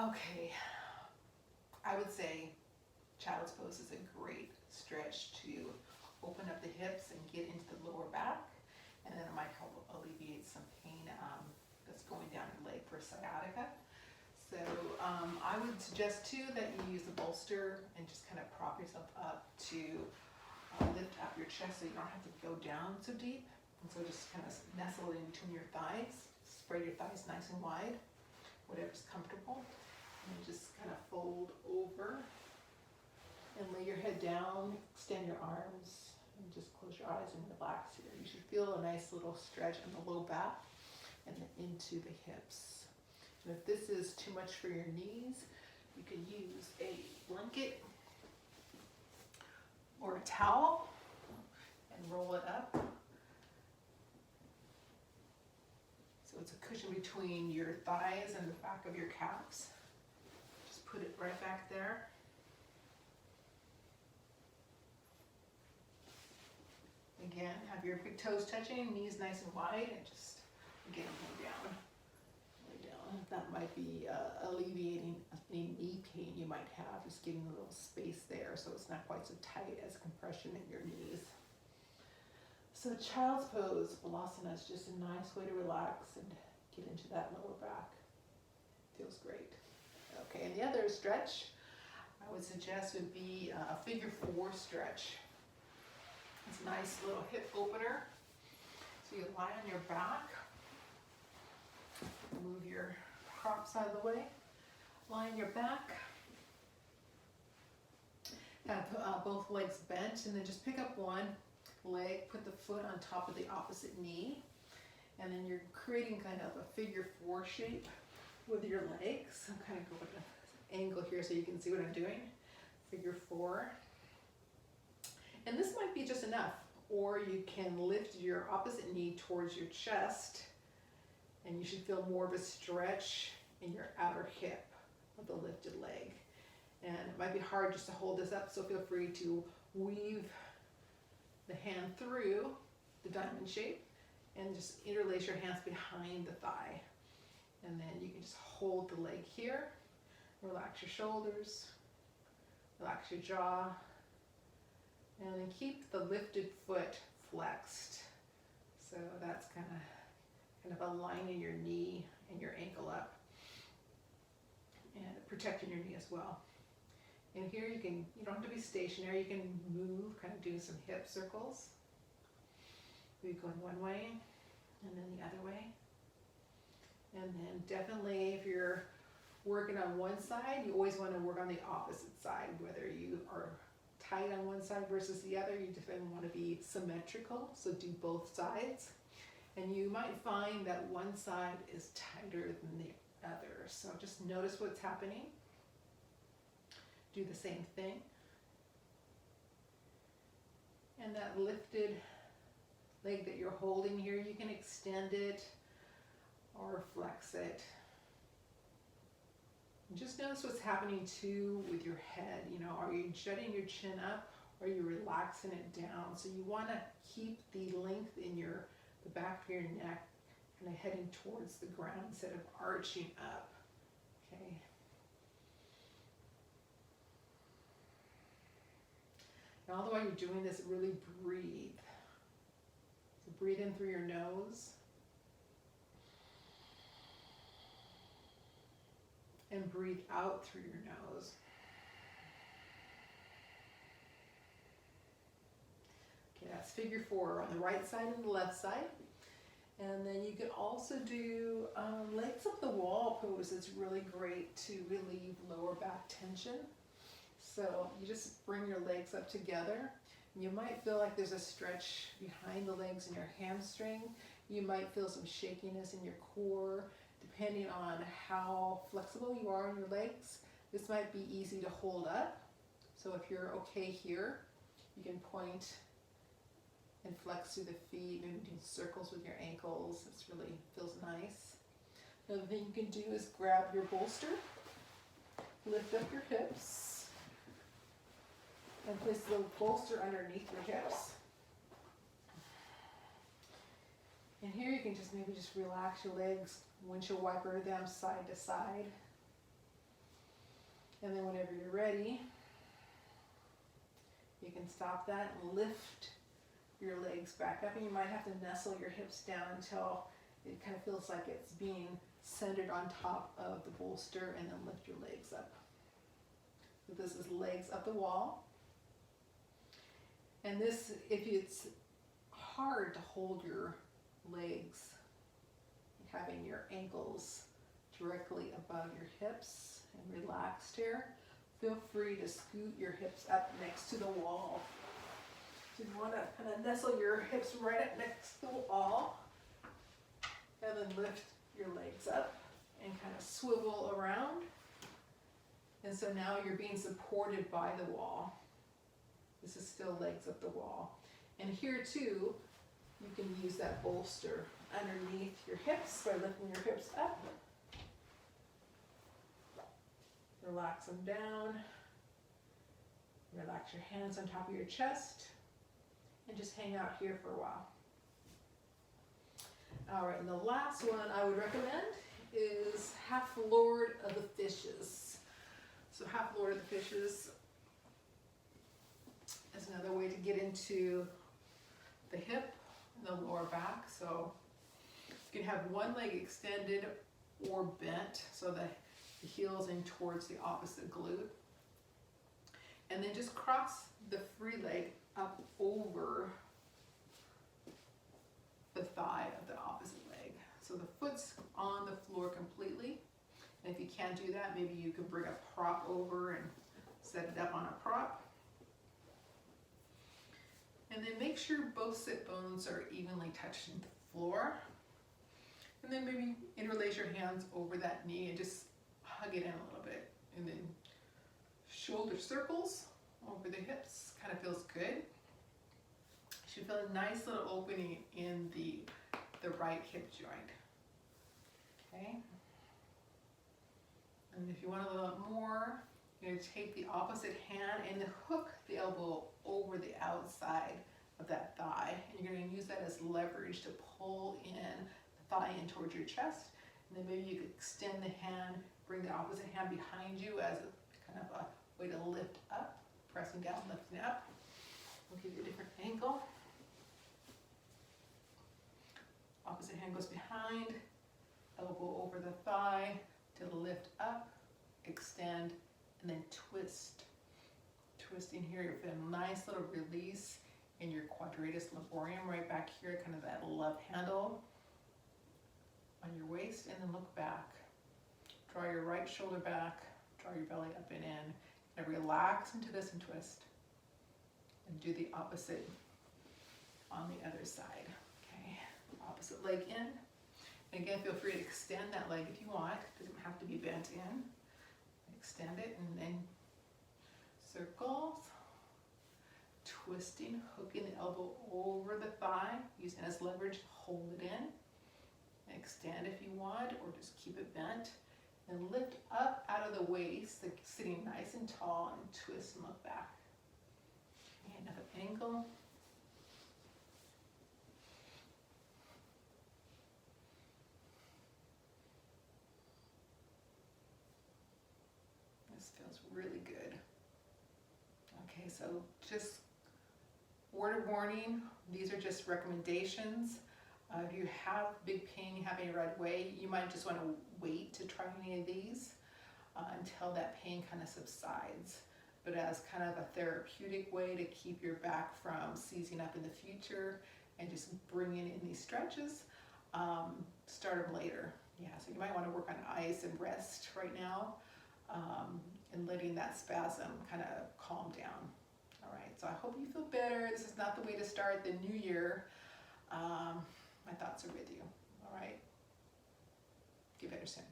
Okay, I would say child's pose is a great stretch to open up the hips and get into the lower back, and then it might help alleviate some pain that's going down your leg for sciatica. So I would suggest too that you use a bolster and just kind of prop yourself up to lift up your chest so you don't have to go down so deep. And so just kind of nestle it in between your thighs, spread your thighs nice and wide, whatever's comfortable. And just kind of fold over and lay your head down, extend your arms, and just close your eyes and relax here. You should feel a nice little stretch in the low back and then into the hips. And if this is too much for your knees, you can use a blanket or a towel and roll it up. So it's a cushion between your thighs and the back of your calves. Just put it right back there. Again, have your big toes touching, knees nice and wide, and just, again, lay down. Lay down. That might be alleviating any knee pain you might have, just getting a little space there so it's not quite so tight as compression in your knees. So child's pose, Balasana, is just a nice way to relax and get into that lower back. Feels great. Okay, and the other stretch I would suggest would be a figure 4 stretch. It's a nice little hip opener. So you lie on your back, move your props out of the way, lie on your back, have both legs bent, and then just pick up one leg, put the foot on top of the opposite knee, and then you're creating kind of a figure 4 shape with your legs. I'm kind of going at an angle here so you can see what I'm doing. Figure 4. And this might be just enough, or you can lift your opposite knee towards your chest, and you should feel more of a stretch in your outer hip of the lifted leg. And it might be hard just to hold this up, so feel free to weave the hand through the diamond shape and just interlace your hands behind the thigh. And then you can just hold the leg here, relax your shoulders, relax your jaw, and then keep the lifted foot flexed. So that's kind of aligning your knee and your ankle up and protecting your knee as well. And here you don't have to be stationary, you can move, kind of do some hip circles. Maybe going one way and then the other way. And then definitely if you're working on one side, you always want to work on the opposite side, whether you are tight on one side versus the other. You definitely want to be symmetrical, so do both sides. And you might find that one side is tighter than the other. So just notice what's happening. Do the same thing. And that lifted leg that you're holding here, you can extend it or flex it. Just notice what's happening too with your head. Are you jutting your chin up or are you relaxing it down? So you want to keep the length in the back of your neck kind of heading towards the ground instead of arching up. Okay. And all the while you're doing this, really breathe. So breathe in through your nose. And breathe out through your nose. Okay, that's figure 4 on the right side and the left side. And then you can also do legs up the wall pose. It's really great to relieve lower back tension. So you just bring your legs up together. You might feel like there's a stretch behind the legs in your hamstring. You might feel some shakiness in your core. Depending on how flexible you are in your legs, this might be easy to hold up. So if you're okay here, you can point and flex through the feet, maybe do circles with your ankles. This really feels nice. Another thing you can do is grab your bolster, lift up your hips, and place the bolster underneath your hips. And here you can just maybe relax your legs, windshield wiper them side to side. And then whenever you're ready, you can stop that and lift your legs back up, and you might have to nestle your hips down until it kind of feels like it's being centered on top of the bolster, and then lift your legs up. So this is legs up the wall. And this, if it's hard to hold your legs, having your ankles directly above your hips and relaxed here, feel free to scoot your hips up next to the wall. So you want to kind of nestle your hips right up next to the wall, and then lift your legs up and kind of swivel around. And so now you're being supported by the wall. This is still legs up the wall. And here too, you can use that bolster underneath your hips by lifting your hips up. Relax them down. Relax your hands on top of your chest. And just hang out here for a while. All right, and the last one I would recommend is half lord of the fishes. So half lord of the fishes is another way to get into the hip and the lower back. So you can have one leg extended or bent so that the heel's in towards the opposite glute. And then just cross the free leg up over the thigh of the opposite leg. So the foot's on the floor completely. And if you can't do that, maybe you could bring a prop over and set it up on a prop. And then make sure both sit bones are evenly touching the floor. And then maybe interlace your hands over that knee and just hug it in a little bit. And then shoulder circles over the hips, kind of feels good. You should feel a nice little opening in the right hip joint. Okay. And if you want a little more, you're going to take the opposite hand and hook the elbow over the outside of that thigh. And you're going to use that as leverage to pull in the thigh in towards your chest. And then maybe you could extend the hand, bring the opposite hand behind you as a kind of a way to lift up, pressing down, lifting up. We'll give you a different angle. Opposite hand goes behind, elbow over the thigh to lift up, extend, and then twist. Twisting here, you're feeling a nice little release in your quadratus laborium right back here, kind of that love handle on your waist, and then look back. Draw your right shoulder back, draw your belly up and in, and relax into this and twist. And do the opposite on the other side. Okay, opposite leg in. And again, feel free to extend that leg if you want. It doesn't have to be bent in. Extend it and then circles. Twisting, hooking the elbow over the thigh, using it as leverage, hold it in. And extend if you want, or just keep it bent. And lift up out of the waist, like sitting nice and tall, and twist and look back. Okay, another angle. This feels really good. Okay, so just word of warning, these are just recommendations. If you have big pain, you have any right away, you might just want to wait to try any of these until that pain kind of subsides. But as kind of a therapeutic way to keep your back from seizing up in the future and just bringing in these stretches, start them later. Yeah, so you might want to work on ice and rest right now and letting that spasm kind of calm down. All right, so I hope you feel better. This is not the way to start the new year. My thoughts are with you. All right, get better soon.